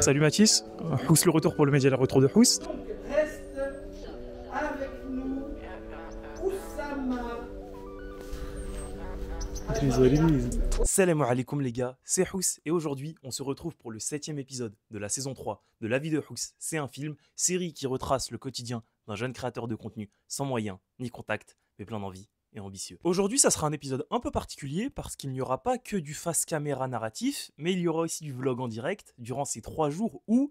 Salut Mathis, Hous le retour pour le média, le retour de Hous. Reste avec nous, Oussama. Salam alaikum les gars, c'est Hous et aujourd'hui on se retrouve pour le 7e épisode de la saison 3 de La vie de Hous. C'est un film, série qui retrace le quotidien d'un jeune créateur de contenu sans moyens ni contact, mais plein d'envie et ambitieux. Aujourd'hui, ça sera un épisode un peu particulier parce qu'il n'y aura pas que du face caméra narratif, mais il y aura aussi du vlog en direct durant ces 3 jours où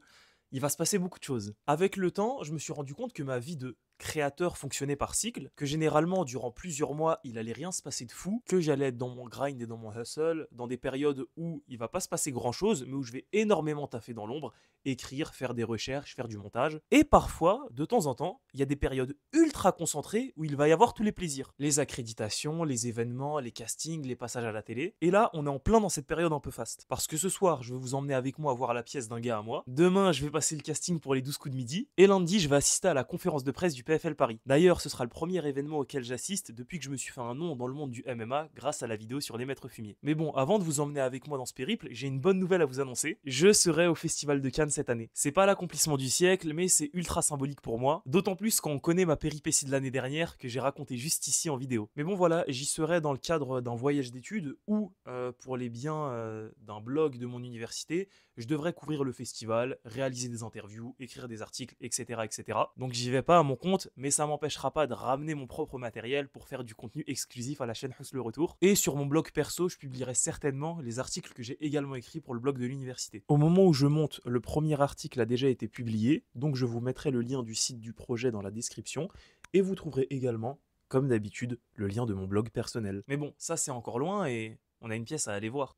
il va se passer beaucoup de choses. Avec le temps, je me suis rendu compte que ma vie de créateur fonctionnait par cycle, que généralement durant plusieurs mois il allait rien se passer de fou, que j'allais être dans mon grind et dans mon hustle, dans des périodes où il va pas se passer grand chose, mais où je vais énormément taffer dans l'ombre, écrire, faire des recherches, faire du montage. Et parfois, de temps en temps, il y a des périodes ultra concentrées où il va y avoir tous les plaisirs. Les accréditations, les événements, les castings, les passages à la télé. Et là, on est en plein dans cette période un peu faste. Parce que ce soir, je vais vous emmener avec moi voir la pièce d'un gars à moi. Demain, je vais passer le casting pour les 12 coups de midi. Et lundi, je vais assister à la conférence de presse du PFL Paris. D'ailleurs, ce sera le premier événement auquel j'assiste depuis que je me suis fait un nom dans le monde du MMA grâce à la vidéo sur les maîtres fumiers. Mais bon, avant de vous emmener avec moi dans ce périple, j'ai une bonne nouvelle à vous annoncer. Je serai au Festival de Cannes cette année. C'est pas l'accomplissement du siècle, mais c'est ultra symbolique pour moi. D'autant plus quand on connaît ma péripétie de l'année dernière que j'ai raconté juste ici en vidéo. Mais bon voilà, j'y serai dans le cadre d'un voyage d'études ou, pour les biens d'un blog de mon université, je devrais couvrir le festival, réaliser des interviews, écrire des articles, etc. etc. Donc j'y vais pas à mon compte, mais ça m'empêchera pas de ramener mon propre matériel pour faire du contenu exclusif à la chaîne Hous le Retour. Et sur mon blog perso, je publierai certainement les articles que j'ai également écrits pour le blog de l'université. Au moment où je monte, le premier article a déjà été publié, donc je vous mettrai le lien du site du projet dans la description, et vous trouverez également, comme d'habitude, le lien de mon blog personnel. Mais bon, ça c'est encore loin et on a une pièce à aller voir.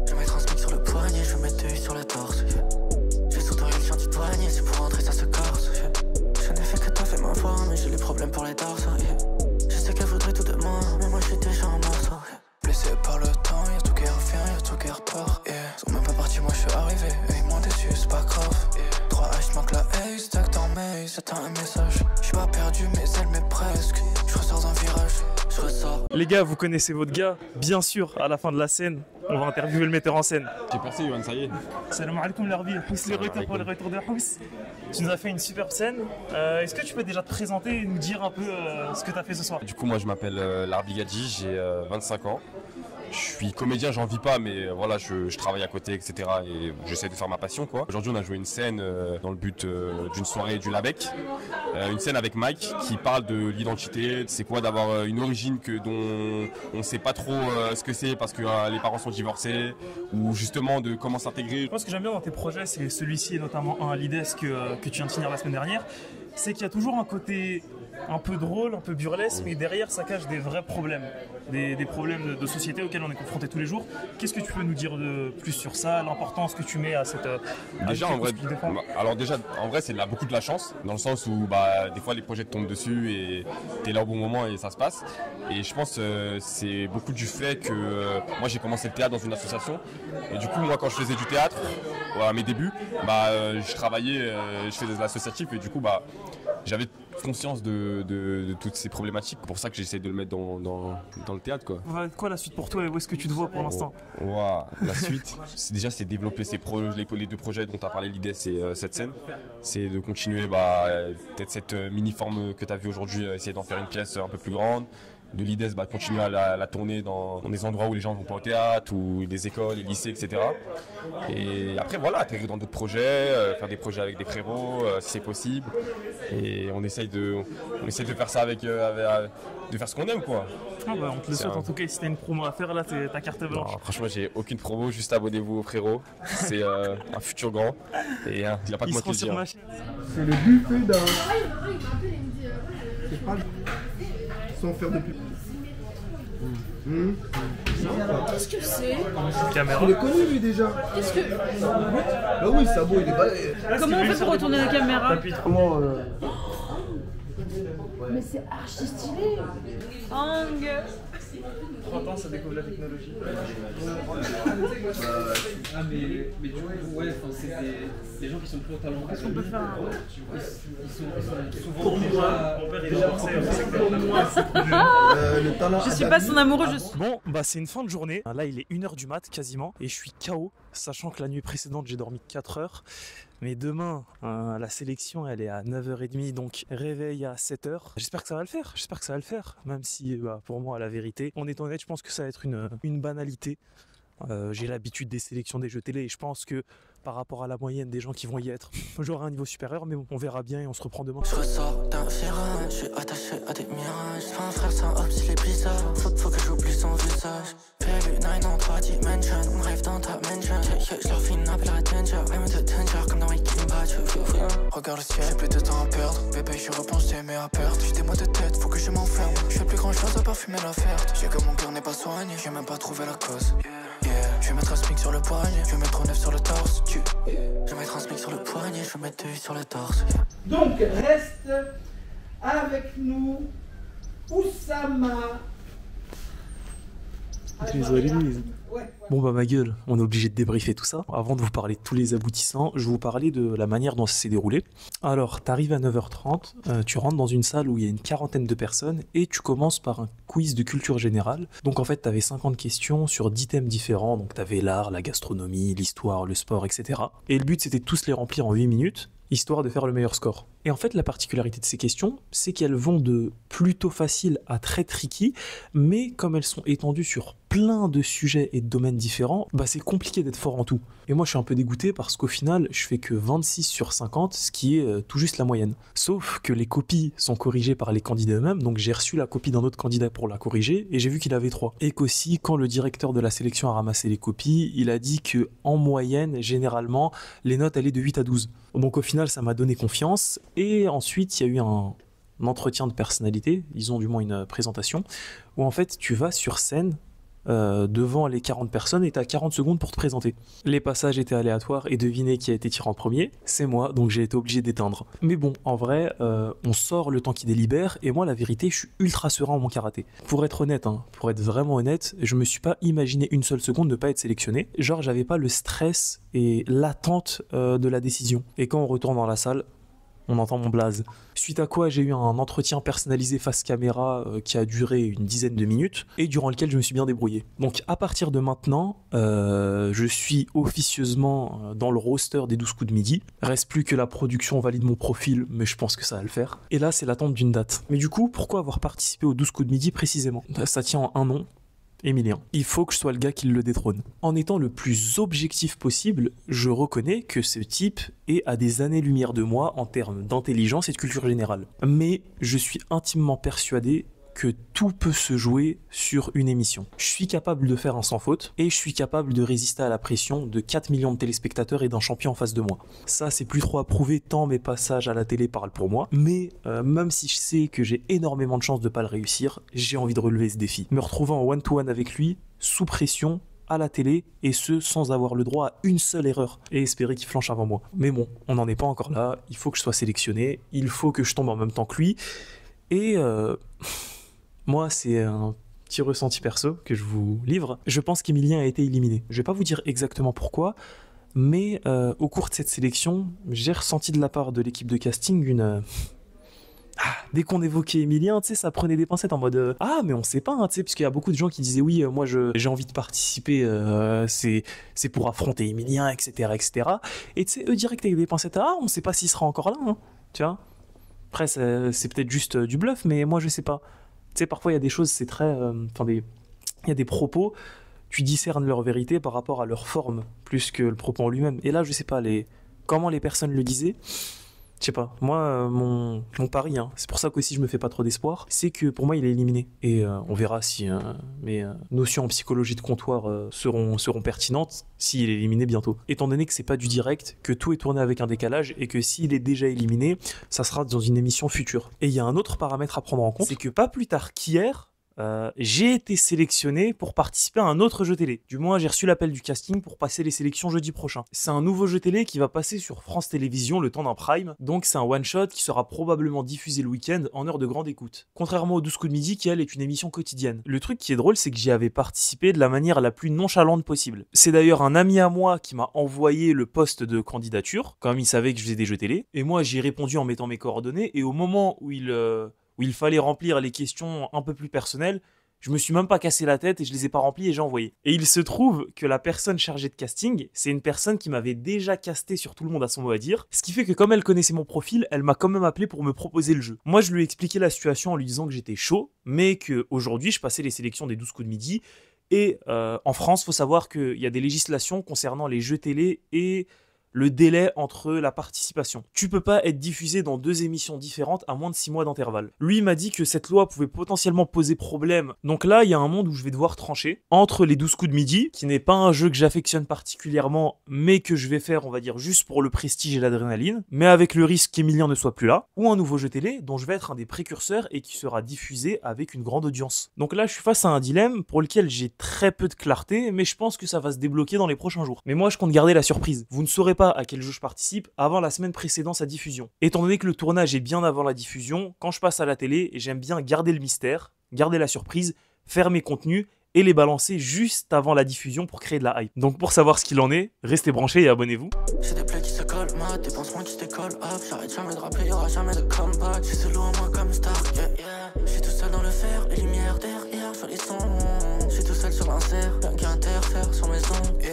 Je mets transmis sur le poignet, je mets deux sur le torse. J'ai soudoyé le chien du poignet, c'est pour rentrer ça se corse. Je n'ai fait que toi fait ma voix, mais j'ai les problèmes pour les torses. Je sais qu'elle voudrait tout de moi, mais moi je suis déjà en morceaux. Blessé par le temps, y'a tout qui revient, y'a tout qui repart. Ils sont même pas partis, moi je suis arrivé, et ils m'ont déçu, c'est pas grave. 3 H manque la haze, stack dans maze, j'attends un message. Je suis pas perdu, mais elle m'est presque. Je ressors d'un virage, je ressors. Les gars, vous connaissez votre gars? Bien sûr, à la fin de la scène, on va interviewer le metteur en scène. J'ai percé, Yohan, ça y est. Salam alaikum l'Arbi, Hous le retour pour le retour de Hous. Tu nous as fait une superbe scène. Est-ce que tu peux déjà te présenter et nous dire un peu ce que tu as fait ce soir? Du coup, moi je m'appelle Larbi Gadji, j'ai 25 ans. Je suis comédien, j'en vis pas, mais voilà, je travaille à côté, etc. Et j'essaie de faire ma passion, quoi. Aujourd'hui, on a joué une scène dans le but d'une soirée du Labec. Une scène avec Mike qui parle de l'identité. C'est quoi d'avoir une origine dont on sait pas trop ce que c'est parce que les parents sont divorcés, ou justement de comment s'intégrer. Moi, ce que j'aime bien dans tes projets, c'est celui-ci et notamment un Lides que tu viens de finir la semaine dernière, c'est qu'il y a toujours un côté un peu drôle, un peu burlesque, mais derrière ça cache des vrais problèmes, des problèmes de société auxquels on est confronté tous les jours. Qu'est-ce que tu peux nous dire de plus sur ça, l'importance que tu mets à cette... Déjà, en vrai, en vrai, c'est beaucoup de la chance, dans le sens où des fois les projets te tombent dessus et t'es là au bon moment et ça se passe. Et je pense c'est beaucoup du fait que moi j'ai commencé le théâtre dans une association, et du coup moi quand je faisais du théâtre à mes débuts, je travaillais, je faisais de l'associatif, et du coup j'avais conscience de toutes ces problématiques. C'est pour ça que j'essaie de le mettre dans le théâtre, quoi. Quoi la suite pour toi et où est-ce que tu te vois pour l'instant? La suite, c'est développer les 2 projets dont tu as parlé, l'idée c'est cette scène. C'est de continuer peut-être cette mini-forme que tu as vue aujourd'hui, essayer d'en faire une pièce un peu plus grande. De l'idée, continuer à la tourner dans des endroits où les gens vont pas au théâtre, ou des écoles, les lycées, etc. Et après, voilà, atterrir dans d'autres projets, faire des projets avec des frérots, si c'est possible. Et on essaye de faire ça de faire ce qu'on aime, quoi. On te le souhaite, en tout cas. Si t'as une promo à faire, là, c'est ta carte blanche. Non, franchement, j'ai aucune promo, juste abonnez-vous au frérot. C'est un futur grand. Et il n'y a pas que moi qui le dire. C'est le buffet d'un. C'est pas le. Sans faire de pub. Qu'est-ce que c'est? Caméra. Il est connu lui déjà. Qu'est-ce que... Bah oui, ça beau, il est pas. Comment on fait pour retourner la caméra? Comment Mais c'est archi stylé. Hang. 30 ans, ça découvre la technologie. Ah mais du coup, ouais, c'est des gens qui sont plus au talent. Est-ce qu'on peut faire un... Ils sont souvent Pour moi, mon père il est divorcé, on sait que pour moi, c'est plus jeune. Le talent Je suis pas son amoureux, je suis... Bon, bah c'est une fin de journée. Là, il est 1h du mat quasiment et je suis KO, sachant que la nuit précédente, j'ai dormi 4 heures. Mais demain, la sélection, elle est à 9h30, donc réveil à 7h. J'espère que ça va le faire, même si pour moi, la vérité, en étant honnête, je pense que ça va être une banalité. J'ai l'habitude des sélections des jeux télé et je pense que par rapport à la moyenne des gens qui vont y être, j'aurai un niveau supérieur, mais bon, on verra bien et on se reprend demain. Je ressors d'un virage, je suis attaché à des mirages. C'est pas un frère, c'est un hop, il est bizarre. Faut que j'oublie son visage. PLU9 en 3 dimensions, on rêve dans ta mansion. Je leur file une appel à danger, I'm the danger, comme dans Waking Bad. Regarde le ciel, j'ai plus de temps à perdre. Bébé, je suis repensé, mais à perte. J'ai des mots de tête, faut que je m'enferme. Je fais plus grand chose à part fumer la verte. J'ai que mon cœur n'est pas soigné, j'ai même pas trouvé la cause. Je vais mettre un smic sur le poignet, je vais mettre un 9 sur le torse. Je vais mettre un smic sur le poignet, je vais mettre 2 sur le torse. Donc reste avec nous, Oussama. Ouais. Bon bah ma gueule, on est obligé de débriefer tout ça. Avant de vous parler de tous les aboutissants, je vais vous parler de la manière dont ça s'est déroulé. Alors, t'arrives à 9h30, tu rentres dans une salle où il y a une quarantaine de personnes et tu commences par un quiz de culture générale. Donc en fait, t'avais 50 questions sur 10 thèmes différents. Donc t'avais l'art, la gastronomie, l'histoire, le sport, etc. Et le but c'était de tous les remplir en 8 minutes, histoire de faire le meilleur score. Et en fait, la particularité de ces questions, c'est qu'elles vont de plutôt facile à très tricky, mais comme elles sont étendues sur plein de sujets et de domaines différents, bah c'est compliqué d'être fort en tout. Et moi, je suis un peu dégoûté parce qu'au final, je fais que 26 sur 50, ce qui est tout juste la moyenne. Sauf que les copies sont corrigées par les candidats eux-mêmes, donc j'ai reçu la copie d'un autre candidat pour la corriger, et j'ai vu qu'il avait 3. Et qu'aussi, quand le directeur de la sélection a ramassé les copies, il a dit que en moyenne, généralement, les notes allaient de 8 à 12. Donc au final, ça m'a donné confiance. Et ensuite, il y a eu un entretien de personnalité, disons du moins une présentation, où en fait tu vas sur scène devant les 40 personnes et tu as 40 secondes pour te présenter. Les passages étaient aléatoires et devinez qui a été tiré en premier, c'est moi, donc j'ai été obligé d'éteindre. Mais bon, en vrai, on sort le temps qui délibère et moi la vérité, je suis ultra serein en mon karaté. Pour être honnête, pour être vraiment honnête, je me suis pas imaginé une seule seconde de pas être sélectionné. Genre j'avais pas le stress et l'attente de la décision. Et quand on retourne dans la salle, on entend mon blaze. Suite à quoi j'ai eu un entretien personnalisé face caméra qui a duré une dizaine de minutes et durant lequel je me suis bien débrouillé. Donc à partir de maintenant, je suis officieusement dans le roster des 12 coups de midi. Reste plus que la production valide mon profil, mais je pense que ça va le faire. Et là, c'est l'attente d'une date. Mais du coup, pourquoi avoir participé aux 12 coups de midi précisément ? Ça tient en un nom. Emilien. Il faut que je sois le gars qui le détrône. En étant le plus objectif possible, je reconnais que ce type est à des années-lumière de moi en termes d'intelligence et de culture générale. Mais je suis intimement persuadé que tout peut se jouer sur une émission. Je suis capable de faire un sans faute et je suis capable de résister à la pression de 4 millions de téléspectateurs et d'un champion en face de moi. Ça, c'est plus trop à prouver tant mes passages à la télé parlent pour moi, mais même si je sais que j'ai énormément de chances de pas le réussir, j'ai envie de relever ce défi. Me retrouver en one-to-one avec lui, sous pression, à la télé, et ce sans avoir le droit à une seule erreur, et espérer qu'il flanche avant moi. Mais bon, on n'en est pas encore là, il faut que je sois sélectionné, il faut que je tombe en même temps que lui, et moi, c'est un petit ressenti perso que je vous livre. Je pense qu'Emilien a été éliminé. Je vais pas vous dire exactement pourquoi, mais au cours de cette sélection, j'ai ressenti de la part de l'équipe de casting une... dès qu'on évoquait Emilien, tu sais, ça prenait des pincettes en mode mais on sait pas, tu sais, parce qu'il y a beaucoup de gens qui disaient oui, moi j'ai envie de participer, c'est pour affronter Emilien, etc., etc. Et tu sais, eux direct avec des pincettes, on sait pas s'il sera encore là, tu vois. Après, c'est peut-être juste du bluff, mais moi je sais pas. Tu sais, parfois il y a des choses, c'est très... il y a des propos, tu discernes leur vérité par rapport à leur forme, plus que le propos en lui-même. Et là, je sais pas, comment les personnes le disaient, je sais pas. Moi, mon pari, c'est pour ça qu'aussi je me fais pas trop d'espoir, c'est que pour moi, il est éliminé. Et on verra si mes notions en psychologie de comptoir seront pertinentes s'il est éliminé bientôt. Étant donné que c'est pas du direct, que tout est tourné avec un décalage, et que s'il est déjà éliminé, ça sera dans une émission future. Et il y a un autre paramètre à prendre en compte, c'est que pas plus tard qu'hier, j'ai été sélectionné pour participer à un autre jeu télé. Du moins, j'ai reçu l'appel du casting pour passer les sélections jeudi prochain. C'est un nouveau jeu télé qui va passer sur France Télévisions le temps d'un prime, donc c'est un one-shot qui sera probablement diffusé le week-end en heure de grande écoute. Contrairement aux 12 coups de midi qui, elle, est une émission quotidienne. Le truc qui est drôle, c'est que j'y avais participé de la manière la plus nonchalante possible. C'est d'ailleurs un ami à moi qui m'a envoyé le poste de candidature, comme il savait que je faisais des jeux télé, et moi j'ai répondu en mettant mes coordonnées, et au moment où il fallait remplir les questions un peu plus personnelles, je me suis même pas cassé la tête et je les ai pas remplies et j'ai envoyé. Et il se trouve que la personne chargée de casting, c'est une personne qui m'avait déjà casté sur Tout le monde a son mot à dire, ce qui fait que comme elle connaissait mon profil, elle m'a quand même appelé pour me proposer le jeu. Moi je lui ai expliqué la situation en lui disant que j'étais chaud, mais qu'aujourd'hui je passais les sélections des 12 coups de midi, et en France, faut savoir qu'il y a des législations concernant les jeux télé et le délai entre la participation. Tu peux pas être diffusé dans 2 émissions différentes à moins de 6 mois d'intervalle. Lui m'a dit que cette loi pouvait potentiellement poser problème. Donc là, il y a un monde où je vais devoir trancher entre les 12 coups de midi, qui n'est pas un jeu que j'affectionne particulièrement, mais que je vais faire, on va dire, juste pour le prestige et l'adrénaline, mais avec le risque qu'Emilien ne soit plus là, ou un nouveau jeu télé dont je vais être un des précurseurs et qui sera diffusé avec une grande audience. Donc là, je suis face à un dilemme pour lequel j'ai très peu de clarté, mais je pense que ça va se débloquer dans les prochains jours. Mais moi, je compte garder la surprise. Vous ne saurez pas à quel jeu je participe avant la semaine précédant sa diffusion. Étant donné que le tournage est bien avant la diffusion, quand je passe à la télé, j'aime bien garder le mystère, garder la surprise, faire mes contenus et les balancer juste avant la diffusion pour créer de la hype. Donc pour savoir ce qu'il en est, restez branchés et abonnez-vous. J'ai des plaies qui se collent, ma dépense moins qui se décolle, hop. J'arrête jamais de rappeler, y'aura jamais de comeback. J'suis solo en moi comme Stark, yeah, yeah. J'suis tout seul dans le fer, les lumières derrière, joli son. J'suis tout seul sur l'insert, rien qu'à interfère sur mes ondes, yeah.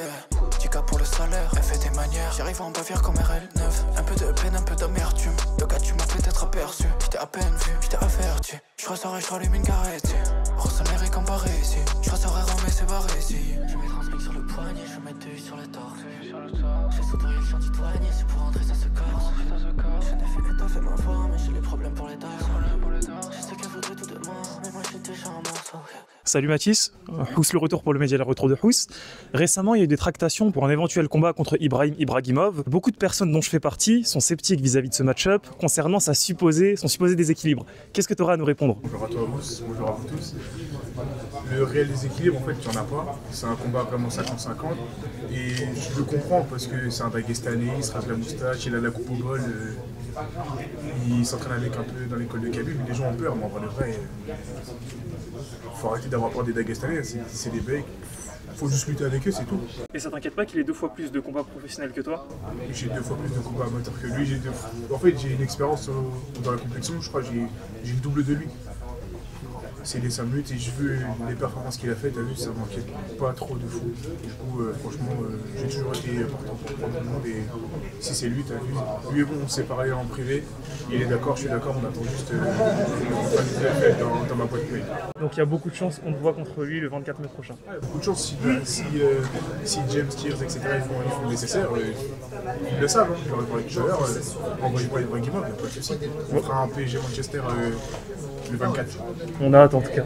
10K pour le salaire, elle fait des manières. J'arrive en bavure comme RL9. Un peu de peine, un peu d'amertume. De cas, tu m'as peut-être aperçu. J't'ai à peine vu, j't'ai averti. J'ressors et j'rallume une garette. Ressonnerai comme par ici. J'ressors et remets c'est barré ici. Je mets transmix sur le poignet, je mets 2 sur le torse. J'ai soudoyé le chantier douanier, c'est pour entrer ça se corse. Je n'ai fait que t'as fait ma voix, mais j'ai les problèmes pour les dents. Je sais qu'elle voudrait tout de moi, mais moi j'ai déjà un morceau. Salut Mathis, Hous le retour pour le média, le retour de Hous. Récemment, il y a eu des tractations pour un éventuel combat contre Ibrahim Ibragimov. Beaucoup de personnes dont je fais partie sont sceptiques vis-à-vis de ce match-up concernant son supposé déséquilibre. Qu'est-ce que tu auras à nous répondre? Bonjour à toi, Mousse. Bonjour à vous tous. Le réel déséquilibre, en fait, il n'y en a pas. C'est un combat vraiment 50-50. Et je le comprends parce que c'est un Dagestanais, il se rase la moustache, il a la coupe au bol. Il s'entraîne avec un peu dans l'école de Kabylie, mais les gens ont peur. Mais en vrai, de vrai, faut arrêter d'avoir peur des Dagestanais. C'est des becs. Faut juste lutter avec eux, c'est tout. Et ça t'inquiète pas qu'il ait 2 fois plus de combats professionnels que toi? J'ai 2 fois plus de combats amateurs que lui. En fait, j'ai une expérience dans la compétition, je crois, j'ai le double de lui. C'est les 5 minutes et je veux les performances qu'il a faites, t'as vu, ça manquait pas trop de fou. Du coup, franchement, j'ai toujours été important pour tout le monde et si c'est lui, t'as vu, lui et bon, on s'est parlé en privé, il est d'accord, je suis d'accord, on attend juste dans ma boîte mail. Donc il y a beaucoup de chances qu'on te voit contre lui le 24 mai prochain. Beaucoup de chance si James Tears, etc. ils font le nécessaire, ils le savent, je leur ai parlé tout à l'heure, envoyez-moi Ibrahimov, il n'y a pas de souci. On fera un PSG Manchester le 24. On a hâte en tout cas.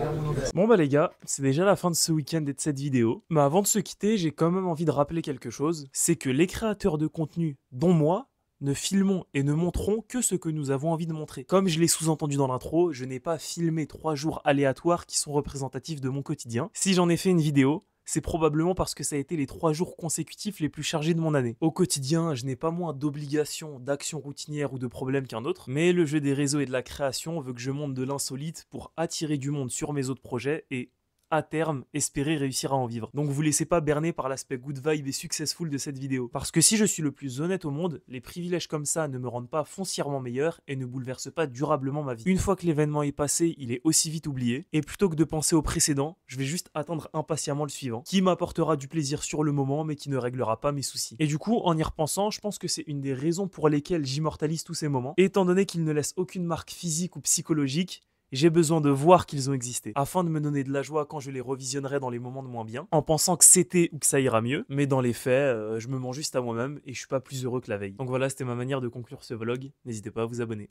Bon bah les gars, c'est déjà la fin de ce week-end et de cette vidéo. Mais avant de se quitter, j'ai quand même envie de rappeler quelque chose. C'est que les créateurs de contenu, dont moi, ne filmons et ne montrons que ce que nous avons envie de montrer. Comme je l'ai sous-entendu dans l'intro, je n'ai pas filmé 3 jours aléatoires qui sont représentatifs de mon quotidien. Si j'en ai fait une vidéo, c'est probablement parce que ça a été les 3 jours consécutifs les plus chargés de mon année. Au quotidien, je n'ai pas moins d'obligations, d'actions routinières ou de problèmes qu'un autre, mais le jeu des réseaux et de la création veut que je monte de l'insolite pour attirer du monde sur mes autres projets et, à terme, espérer réussir à en vivre. Donc vous laissez pas berner par l'aspect good vibe et successful de cette vidéo. Parce que si je suis le plus honnête au monde, les privilèges comme ça ne me rendent pas foncièrement meilleur et ne bouleversent pas durablement ma vie. Une fois que l'événement est passé, il est aussi vite oublié, et plutôt que de penser au précédent, je vais juste attendre impatiemment le suivant, qui m'apportera du plaisir sur le moment mais qui ne réglera pas mes soucis. Et du coup, en y repensant, je pense que c'est une des raisons pour lesquelles j'immortalise tous ces moments, étant donné qu'ils ne laissent aucune marque physique ou psychologique. J'ai besoin de voir qu'ils ont existé, afin de me donner de la joie quand je les revisionnerai dans les moments de moins bien, en pensant que c'était ou que ça ira mieux, mais dans les faits, je me mens juste à moi-même et je suis pas plus heureux que la veille. Donc voilà, c'était ma manière de conclure ce vlog, n'hésitez pas à vous abonner.